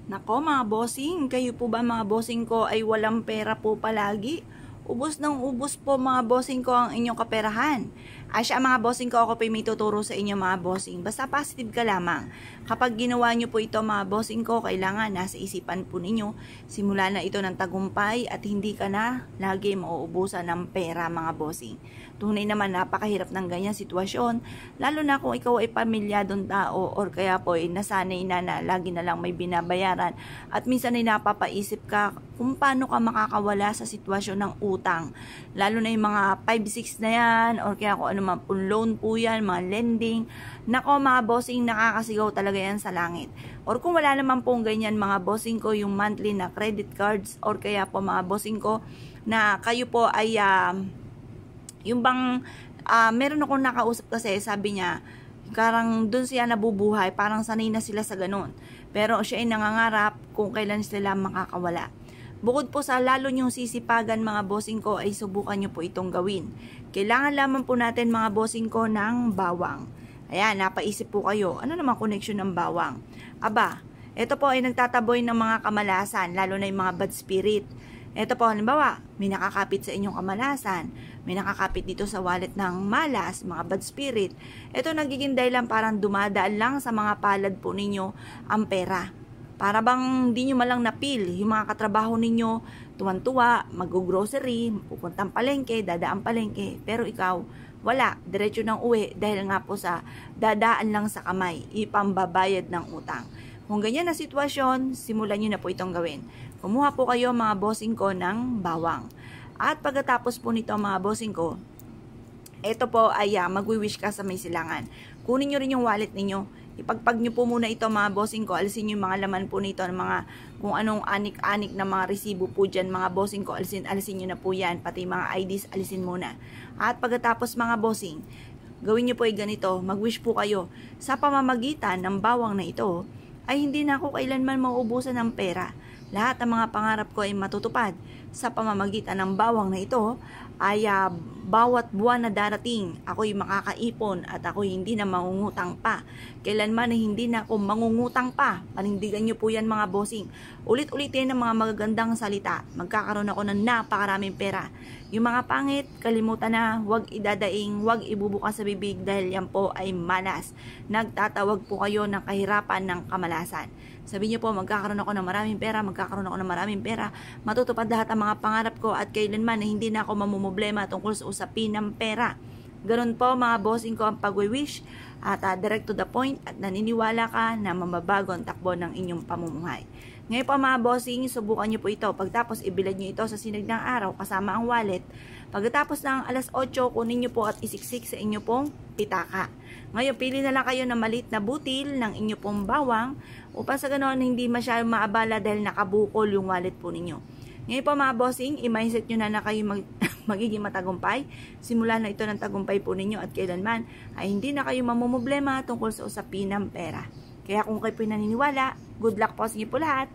Nako mga bossing, kayo po ba mga bossing ko ay walang pera po palagi? Ubos ng ubos po mga bossing ko ang inyong kaperahan. Asya mga bossing ko, ako po may tuturo sa inyo mga bossing. Basta positive ka lamang. Kapag ginawa nyo po ito mga bossing ko, kailangan nasa isipan po ninyo. Simula na ito ng tagumpay at hindi ka na lagi mauubusan ng pera mga bossing. Tunay naman napakahirap ng ganyan sitwasyon, lalo na kung ikaw ay pamilyadong tao or kaya po ay nasanay na lagi na lang may binabayaran at minsan ay napapaisip ka kung paano ka makakawala sa sitwasyon ng utang. Lalo na yung mga 5-6 na yan or kaya kung ano man po loan po yan, mga lending. Nako mga bossing, nakakasigaw talaga yan sa langit. Or kung wala naman pong ganyan mga bossing ko, yung monthly na credit cards or kaya po mga bossing ko na kayo po ay yung bang meron akong nakausap kasi sabi niya parang dun siya nabubuhay, parang sanay na sila sa ganun, pero siya ay nangangarap kung kailan sila makakawala. Bukod po sa lalo nyong sisipagan mga bossing ko, ay subukan nyo po itong gawin. Kailangan lamang po natin mga bossing ko ng bawang. Ayan, napaisip po kayo, ano naman connection ng bawang? Aba, ito po ay nagtataboy ng mga kamalasan, lalo na yung mga bad spirit. Ito po, halimbawa, may nakakapit sa inyong kamalasan, may nakakapit dito sa wallet ng malas, mga bad spirit. Ito nagiging dahilan parang dumadaan lang sa mga palad po ninyo ang pera. Para bang di nyo malang napil, yung mga katrabaho ninyo, tuwan-tuwa, mag-grocery, pupuntang palengke, dadaan palengke. Pero ikaw, wala, diretso ng uwi dahil nga po sa dadaan lang sa kamay, ipambabayad ng utang. Kung ganyan na sitwasyon, simulan nyo na po itong gawin. Kumuha po kayo mga bossing ko ng bawang. At pagkatapos po nito mga bossing ko, ito po ay magwi-wish ka sa may silangan. Kunin nyo rin yung wallet ninyo. Ipagpag nyo po muna ito mga bossing ko. Alisin nyo yung mga laman po nito, mga kung anong anik-anik na mga resibo po dyan mga bossing ko. Alisin nyo na po yan. Pati mga IDs alisin muna. At pagkatapos mga bossing, gawin nyo po ay ganito. Mag-wish po kayo. Sa pamamagitan ng bawang na ito, ay hindi na ako kailanman mauubusan ng pera. Lahat ng mga pangarap ko ay matutupad. Sa pamamagitan ng bawang na ito, ay bawat buwan na darating, ako'y makakaipon at ako'y hindi na mangungutang pa. Kailanman ay hindi na ako mangungutang pa. Panindigan nyo po yan mga bossing. Ulit-ulitin ang mga magagandang salita. Magkakaroon ako ng napakaraming pera. Yung mga pangit, kalimutan na, huwag idadaing, huwag ibubukas sa bibig dahil yan po ay malas. Nagtatawag po kayo ng kahirapan ng kamalasan. Sabi niyo po, magkakaroon ako ng maraming pera, magkakaroon ako ng maraming pera, matutupad lahat ang mga pangarap ko at kailanman na hindi na ako mamumblema tungkol sa usapin ng pera. Ganun po mga bossing ko ang pag-wish at direct to the point at naniniwala ka na mababago ang takbo ng inyong pamumuhay. Ngayon po mga bossing, subukan nyo po ito. Pagtapos ibilad nyo ito sa sinag ng araw kasama ang wallet. Pagkatapos ng alas 8, kunin nyo po at isiksik sa inyo pong pitaka. Ngayon, pili na lang kayo ng maliit na butil ng inyo pong bawang upang sa ganoon hindi masyadong maabala dahil nakabukol yung wallet po ninyo. Ngayon po mga bossing, i-mindset nyo na kayo magiging matagumpay. Simula na ito ng tagumpay po ninyo at kailanman ay hindi na kayo mamumblema tungkol sa usapin ng pera. Kaya kung kayo po naniniwala, good luck po sa inyo po lahat.